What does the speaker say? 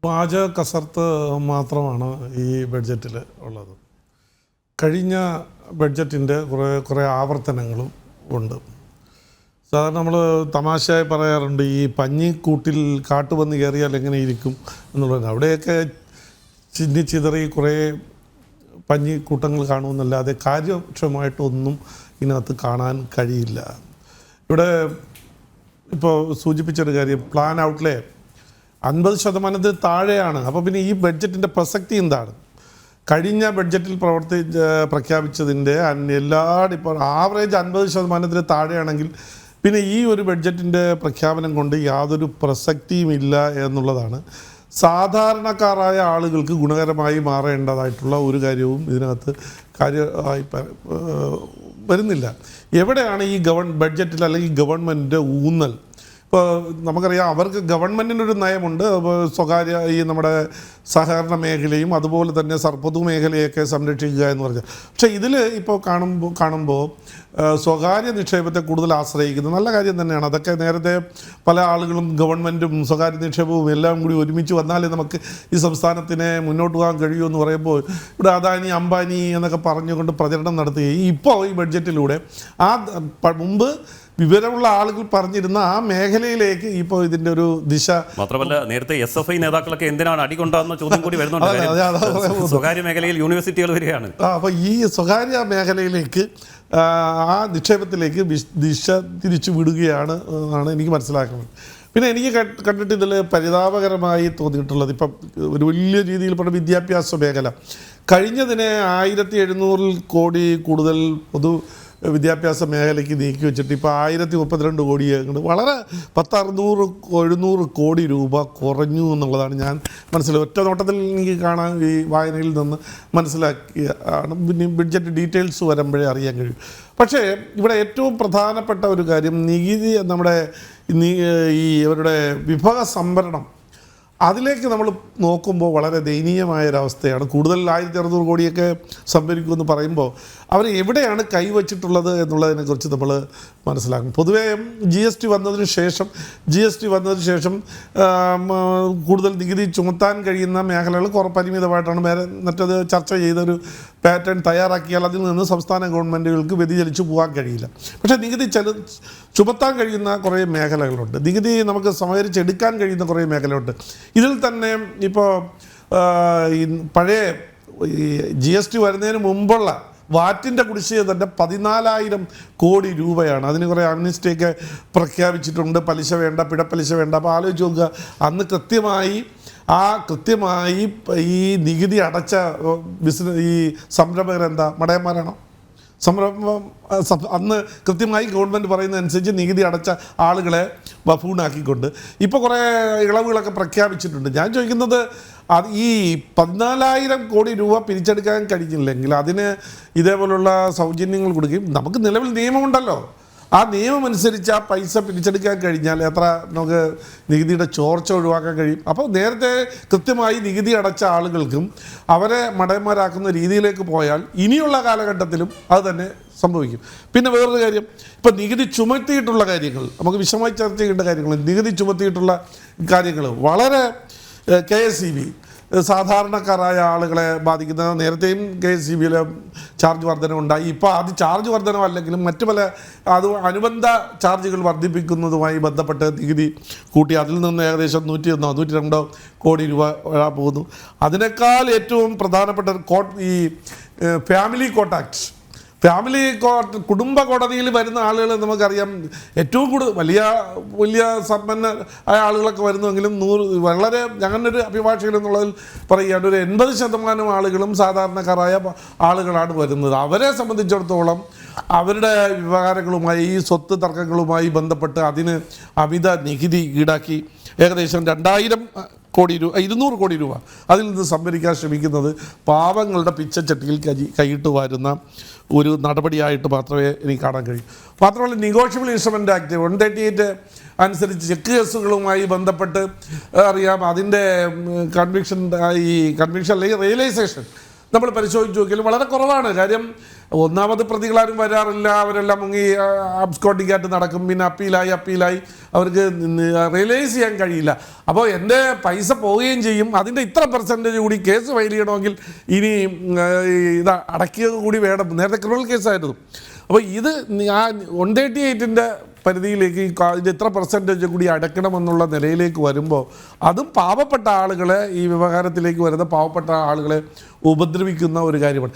പാചക കസർത്ത് മാത്രമാണ് ഈ ബഡ്ജറ്റിൽ ഉള്ളത്. കഴിഞ്ഞ ബഡ്ജറ്റിൻ്റെ കുറേ ആവർത്തനങ്ങളും ഉണ്ട്. സാധാരണ നമ്മൾ തമാശയായി പറയാറുണ്ട്, ഈ പഞ്ഞിക്കൂട്ടിൽ കാട്ടുപന്നി കയറിയാൽ എങ്ങനെ ഇരിക്കും എന്നുള്ളത്. അവിടെയൊക്കെ ചിന്നിച്ചിതറി കുറേ പഞ്ഞിക്കൂട്ടങ്ങൾ കാണുമെന്നല്ലാതെ കാര്യക്ഷമമായിട്ടൊന്നും ഇതിനകത്ത് കാണാൻ കഴിയില്ല. ഇവിടെ ഇപ്പോൾ സൂചിപ്പിച്ചൊരു കാര്യം, പ്ലാൻ ഔട്ട്ലേ 50% താഴെയാണ്. അപ്പോൾ പിന്നെ ഈ ബഡ്ജറ്റിൻ്റെ പ്രസക്തി എന്താണ്? കഴിഞ്ഞ ബഡ്ജറ്റിൽ പ്രഖ്യാപിച്ചതിൻ്റെ ഇപ്പോൾ ആവറേജ് 50% താഴെയാണെങ്കിൽ പിന്നെ ഈ ഒരു ബഡ്ജറ്റിൻ്റെ പ്രഖ്യാപനം കൊണ്ട് യാതൊരു പ്രസക്തിയുമില്ല എന്നുള്ളതാണ്. സാധാരണക്കാരായ ആളുകൾക്ക് ഗുണകരമായി മാറേണ്ടതായിട്ടുള്ള ഒരു കാര്യവും ഇതിനകത്ത് കാര്യമായി വരുന്നില്ല. എവിടെയാണ് ഈ ബഡ്ജറ്റിൽ അല്ലെങ്കിൽ ഗവൺമെൻറ്റിൻ്റെ ഊന്നൽ? ഇപ്പോൾ നമുക്കറിയാം, അവർക്ക് ഗവൺമെൻറ്റിനൊരു നയമുണ്ട്, സ്വകാര്യ നമ്മുടെ സഹകരണ മേഖലയും അതുപോലെ തന്നെ പൊതു മേഖലയൊക്കെ സംരക്ഷിക്കുക എന്ന് പറഞ്ഞാൽ. പക്ഷേ ഇതിൽ ഇപ്പോൾ കാണുമ്പോൾ സ്വകാര്യ നിക്ഷേപത്തെ കൂടുതൽ ആശ്രയിക്കുന്നത് നല്ല കാര്യം തന്നെയാണ്. അതൊക്കെ നേരത്തെ പല ആളുകളും ഗവൺമെൻറ്റും സ്വകാര്യ നിക്ഷേപവും എല്ലാം കൂടി ഒരുമിച്ച് വന്നാലേ നമുക്ക് ഈ സംസ്ഥാനത്തിനെ മുന്നോട്ട് പോകാൻ കഴിയുമെന്ന് പറയുമ്പോൾ ഇവിടെ അദാനി അംബാനി എന്നൊക്കെ പറഞ്ഞുകൊണ്ട് പ്രചരണം നടത്തുകയും ഇപ്പോൾ ഈ ബഡ്ജറ്റിലൂടെ മുമ്പ് വിവരമുള്ള ആളുകൾ പറഞ്ഞിരുന്ന ആ മേഖലയിലേക്ക് ഇപ്പോൾ ഇതിൻ്റെ ഒരു ദിശ. മാത്രമല്ല, നേരത്തെ SFI നേതാക്കളൊക്കെ എന്തിനാണ് അടികൊണ്ടാകുന്ന ചോദ്യം കൂടി വരുന്നുണ്ട്. സ്വകാര്യ മേഖലയിൽ യൂണിവേഴ്സിറ്റികൾ വരികയാണ്. അപ്പോൾ ഈ സ്വകാര്യ മേഖലയിലേക്ക് ആ നിക്ഷേപത്തിലേക്ക് ദിശ തിരിച്ചു വിടുകയാണ് എന്നാണ് എനിക്ക് മനസ്സിലാക്കുന്നത്. പിന്നെ എനിക്ക് കണ്ടിട്ട് ഇതിൽ പരിതാപകരമായി തോന്നിയിട്ടുള്ളത്, ഇപ്പം ഒരു വലിയ രീതിയിൽ പറഞ്ഞ വിദ്യാഭ്യാസ മേഖല കഴിഞ്ഞതിനെ 1700 കോടി കൂടുതൽ പൊതു വിദ്യാഭ്യാസ മേഖലയ്ക്ക് നീക്കി വെച്ചിട്ട് ഇപ്പോൾ 1032 കോടി വളരെ 700 കോടി രൂപ കുറഞ്ഞു എന്നുള്ളതാണ് ഞാൻ മനസ്സിലാക്കി. ഒറ്റ നോട്ടത്തിൽ എനിക്ക് കാണാൻ ഈ വായനയിൽ നിന്ന് മനസ്സിലാക്കിയാണ്. പിന്നെ ബഡ്ജറ്റ് ഡീറ്റെയിൽസ് വരുമ്പോഴേ അറിയാൻ കഴിയും. പക്ഷേ ഇവിടെ ഏറ്റവും പ്രധാനപ്പെട്ട ഒരു കാര്യം, നികുതി നമ്മുടെ ഇവരുടെ വിഭവ സംഭരണം അതിലേക്ക് നമ്മൾ നോക്കുമ്പോൾ വളരെ ദയനീയമായൊരവസ്ഥയാണ്. കൂടുതൽ 1600 കോടിയൊക്കെ സംഭരിക്കുമെന്ന് പറയുമ്പോൾ അവർ എവിടെയാണ് കൈവച്ചിട്ടുള്ളത് എന്നുള്ളതിനെക്കുറിച്ച് നമ്മൾ മനസ്സിലാക്കും. പൊതുവേ GST വന്നതിന് ശേഷം കൂടുതൽ നികുതി ചുമത്താൻ കഴിയുന്ന മേഖലകൾ പരിമിതമായിട്ടാണ് മറ്റത് ചർച്ച ചെയ്തൊരു പാറ്റേൺ തയ്യാറാക്കിയാൽ അതിൽ നിന്ന് സംസ്ഥാന ഗവൺമെൻറ്റുകൾക്ക് വ്യതിചലിച്ചു പോകാൻ കഴിയില്ല. പക്ഷേ നികുതി ചുമത്താൻ കഴിയുന്ന കുറേ മേഖലകളുണ്ട്, നികുതി നമുക്ക് സമാഹരിച്ചെടുക്കാൻ കഴിയുന്ന കുറേ മേഖലയുണ്ട്. ഇതിൽ തന്നെ ഇപ്പോൾ പഴയ GST വരുന്നതിന് മുമ്പുള്ള വാറ്റിൻ്റെ കുടിശ്ശിക തന്നെ 14,000 കോടി രൂപയാണ്. അതിന് കുറേ ആംനസ്റ്റിയൊക്കെ പ്രഖ്യാപിച്ചിട്ടുണ്ട്, പലിശ വേണ്ട, പിഴപ്പലിശ വേണ്ട. അപ്പോൾ ആലോചിച്ച് നോക്കുക, അന്ന് കൃത്യമായി ഈ നികുതി അടച്ച ഈ സംരംഭകരെന്താ മടയന്മാരാണോ? അന്ന് കൃത്യമായി ഗവൺമെൻറ് പറയുന്നതനുസരിച്ച് നികുതി അടച്ച ആളുകളെ ബഫൂണാക്കിക്കൊണ്ട് ഇപ്പോൾ കുറേ ഇളവുകളൊക്കെ പ്രഖ്യാപിച്ചിട്ടുണ്ട്. ഞാൻ ചോദിക്കുന്നത്, അത് ഈ 14,000 കോടി രൂപ പിരിച്ചെടുക്കാൻ കഴിഞ്ഞില്ലെങ്കിൽ അതിന് ഇതേപോലുള്ള സൗജന്യങ്ങൾ കൊടുക്കുകയും, നമുക്ക് നിലവിൽ നിയമമുണ്ടല്ലോ, ആ നിയമം അനുസരിച്ച് ആ പൈസ പിരിച്ചെടുക്കാൻ കഴിഞ്ഞാൽ എത്ര നമുക്ക് നികുതിയുടെ ചോർച്ച ഒഴിവാക്കാൻ കഴിയും. അപ്പോൾ നേരത്തെ കൃത്യമായി നികുതി അടച്ച ആളുകൾക്കും അവരെ മടയന്മാരാക്കുന്ന രീതിയിലേക്ക് പോയാൽ ഇനിയുള്ള കാലഘട്ടത്തിലും അത് തന്നെ സംഭവിക്കും. പിന്നെ വേറൊരു കാര്യം, ഇപ്പോൾ നികുതി ചുമത്തിയിട്ടുള്ള കാര്യങ്ങൾ നമുക്ക് വിശദമായി ചർച്ച ചെയ്യേണ്ട കാര്യങ്ങൾ, നികുതി ചുമത്തിയിട്ടുള്ള കാര്യങ്ങൾ വളരെ KSEB സാധാരണക്കാരായ ആളുകളെ ബാധിക്കുന്ന, നേരത്തെയും KSEBയിലെ ചാർജ് വർധനവുണ്ടായി. ഇപ്പോൾ അത് ചാർജ് വർധനമല്ലെങ്കിലും മറ്റു പല അനുബന്ധ ചാർജുകൾ വർദ്ധിപ്പിക്കുന്നതുമായി ബന്ധപ്പെട്ട് നികുതി കൂട്ടി അതിൽ നിന്ന് ഏകദേശം 102 കോടി രൂപ പോകുന്നു. അതിനേക്കാൾ ഏറ്റവും പ്രധാനപ്പെട്ട ഈ ഫാമിലി കോർട്ട് ആക്ട്, കുടുംബ കോടതിയിൽ വരുന്ന ആളുകൾ നമുക്കറിയാം, ഏറ്റവും കൂടുതൽ വലിയ സമ്പന്നരായ ആളുകളൊക്കെ വരുന്നുവെങ്കിലും വളരെ ഞങ്ങളുടെ അഭിഭാഷകൻ എന്നുള്ളതിൽ പറയുകയാണ്, ഒരു 80% ആളുകളും സാധാരണക്കാരായ ആളുകളാണ് വരുന്നത്. അവരെ സംബന്ധിച്ചിടത്തോളം അവരുടെ വ്യവഹാരങ്ങളുമായി ഈ സ്വത്ത് തർക്കങ്ങളുമായി ബന്ധപ്പെട്ട് അതിന് അമിത നികുതി ഈടാക്കി ഏകദേശം 200 കോടി രൂപ അതിൽ നിന്ന് സംഭരിക്കാൻ ശ്രമിക്കുന്നത് പാവങ്ങളുടെ പിച്ചച്ചട്ടിയിൽ കൈയിട്ട് വരുന്ന ഒരു നടപടിയായിട്ട് മാത്രമേ എനിക്ക് കാണാൻ കഴിയൂ. മാത്രമല്ല, നെഗോഷ്യബിൾ ഇൻസ്ട്രുമെൻ്റ് ആക്ട് 138 അനുസരിച്ച് ചെക്ക് കേസുകളുമായി ബന്ധപ്പെട്ട് അറിയാം, അതിൻ്റെ കൺവിക്ഷൻ അല്ലെങ്കിൽ റിയലൈസേഷൻ നമ്മൾ പരിശോധിച്ച് നോക്കിയാൽ വളരെ കുറവാണ്. കാര്യം ഒന്നാമത് പ്രതികളാരും വരാറില്ല, അവരെല്ലാം മുങ്ങി അബ്സ്കോട്ടിങ്ങായിട്ട് നടക്കും, പിന്നെ അപ്പീലായി അവർക്ക് റിയലൈസ് ചെയ്യാൻ കഴിയില്ല. അപ്പോൾ എൻ്റെ പൈസ പോവുകയും ചെയ്യും, അതിൻ്റെ ഇത്ര പെർസെൻറ്റേജ് കൂടി കേസ് ഫയൽ ചെയ്യണമെങ്കിൽ ഇനി ഇത് അടയ്ക്കുക കൂടി വേണം. നേരത്തെ ക്രിമിനൽ കേസായിരുന്നു. അപ്പോൾ ഇത് ആ 138-ൻ്റെ പരിധിയിലേക്ക് ഇതിൻ്റെ ഇത്ര പെർസെൻറ്റേജ് കൂടി അടയ്ക്കണമെന്നുള്ള നിലയിലേക്ക് വരുമ്പോൾ അതും പാവപ്പെട്ട ആളുകളെ, ഈ വ്യവഹാരത്തിലേക്ക് വരുന്ന പാവപ്പെട്ട ആളുകളെ ഉപദ്രവിക്കുന്ന ഒരു കാര്യമാണ്.